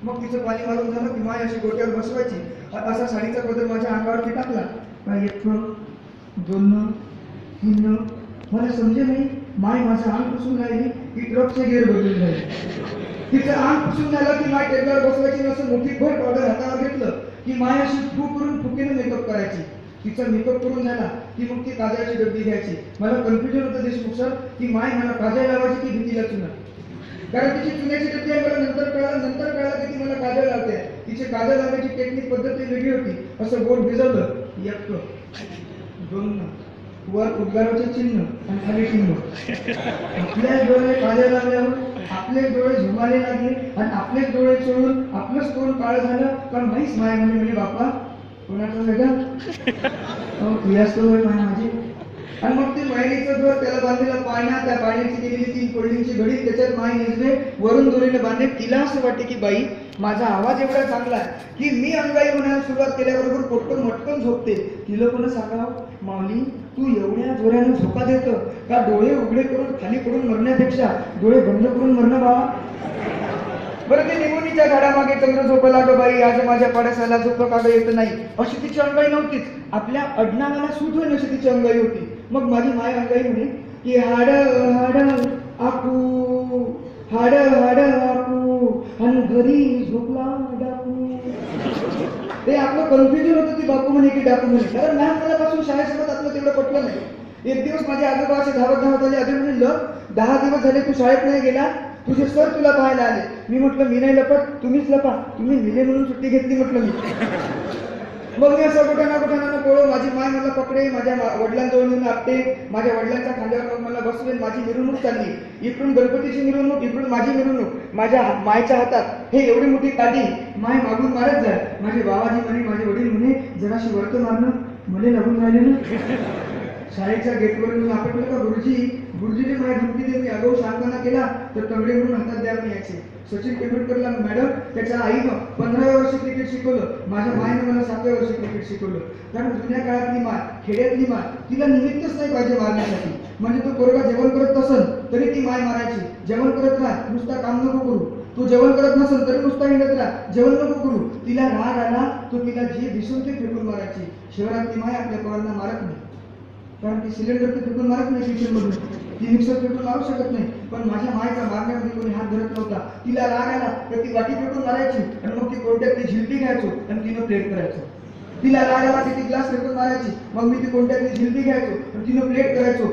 मग तिचं पाणी मारून झालं की माय अशी गोट्यावर बसवायची, असा साडीचा बदल माझ्या अंगावरती टाकला काय, एक दोन तीन, मला समजे नाही. माय माझं अंग पुसून राहिली की ट्रकचे गेअर बदलून राहिले. तिचं अंग पुसून झालं की माय टेबलावर बसवायची, नसं मोठी भर पावडर हातावर घेतलं की माय अशी फू करून फुकीनं मेकअप करायची. तिचा मेकअप करून झाला की मग ती काजळाची डब्बी घ्यायची. मला कन्फ्युजन होतं देशमुख सर की माय मला काजळ लावायची की भीतीला चुना, कारण तिची चुन्याची डब्बी आहे. मला नंतर कळलं की ती मला काजळ लावते. तिची काजळ लावण्याची टेक्निक पद्धत वेगळी होती. असं बोट भिजवलं, एक दोन, वर उद्गाराचे चिन्ह आणि खाली चिन्ह. आपल्याच डोळे काजळ लागल्यावर आपले डोळे झुमाले लागले आणि आपलेच डोळे चोळून आपलंच तोंड काळ झालं. कारण माहीच माय म्हणजे बापा कोणाचं वेगळं तुझ्याच माझी. आणि मग ते महिलेचं घर त्याला बांधलेलं पाळणा, त्या पाळण्याची केलेली 3 कोल्ड्रिंकची घडी, त्याच्यात माय निजले वरून दोरीने बांधले. तिला असं वाटते की बाई माझा आवाज एवढा चांगला आहे की मी अंगाई म्हणायला सुरुवात केल्याबरोबर पटकन मटकन झोपते. तिला कोण सांगावं, माऊली तू एवढ्या जोराने झोका देतं का, डोळे उघडे करून खाली पडून मरण्यापेक्षा डोळे बंद करून मरणं बाबा. बरं ते निमोनीच्या झाडामागे चंद्र झोपला ग बाई, आज माझ्या पाडसाला झोप का ग येत नाही, अशी तिची अंगाई नव्हतीच. आपल्या अडनावाला सूट होईल अशी तिची अंगाई होती. मग माझी माय अंगाई म्हणे की हाड हाड आकू, हाड हाड आकू आणि घरी झोपला डाकू. ते आपलं कन्फ्युजन होतं ती बापू म्हणे की डाकू म्हणे, कारण लहानपणापासून शाळेसोबत आपलं तेवढं पटलं नाही. एक दिवस माझे आजोबा असे धावत आले. आधी म्हणलं 10 दिवस झाले तू शाळेत नाही गेला, तुझे सर तुला पाहायला आले. मी म्हटलं मी नाही लपत, तुम्हीच लपा, तुम्ही मिले म्हणून सुट्टी घेतली म्हटलं मी. मग मी असं कुठं ना पळो. माझी माय मला पकडे, माझ्या वडिलांजवळ नेऊन आपटे, माझ्या वडिलांच्या खांद्यावर मग मला बसवे. माझी मिरवणूक चालली, इकडून गणपतीची मिरवणूक, इकडून माझी मिरवणूक. माझ्या मायच्या हातात हे एवढी मोठी काठी, माय मागून मारत जाय. माझे बाबाजी म्हणे, माझे वडील म्हणे जराशी वरत मारणं मला लागून राहिले ना. शाळेच्या गेटवरून मी आपटलं का गुरुजीने माझ्या धमकी दे, मी अगाऊ शांतपणा केला तर तगडे म्हणून हातात द्या मी यायचे. सचिन तेंडुलकरला मॅडम त्याच्या आईनं 15व्या वर्षी क्रिकेट शिकवलं, माझ्या मायनं मला 7व्या वर्षी क्रिकेट शिकवलं. कारण जुन्या काळातली माय, खेड्यातली माय, तिला निमित्तच नाही पाहिजे मारण्यासाठी. म्हणजे तो पोरगा जेवण करत नसल तरी ती माय मारायची, जेवण करत राहा नुसता काम नको करू, तू जेवण करत नसेल तरी नुसता हिंडत राहा, जेवण नको करू. तिला राग आला तो तिला जे दिसून ते फेकून मारायची. शहरातली माय आपल्या पोरांना मारत नाही, कारण ती सिलेंडर ते फेकून मारत नाही किचन मधून, ती मिक्सर फेकून मारू शकत नाही. पण माझ्या मायचा मारण्यामध्ये कोणी हात धरत नव्हता. तिला राग आला तर ती वाटी फेकून मारायची आणि मग ती कोणत्यातली झिलटी घ्यायचो आणि तिनं प्लेट करायचो. तिला राग आला की ती ग्लास फेकून मारायची, मग मी ती कोणत्यातली झिलटी घ्यायचो आणि तिनं प्लेट करायचो.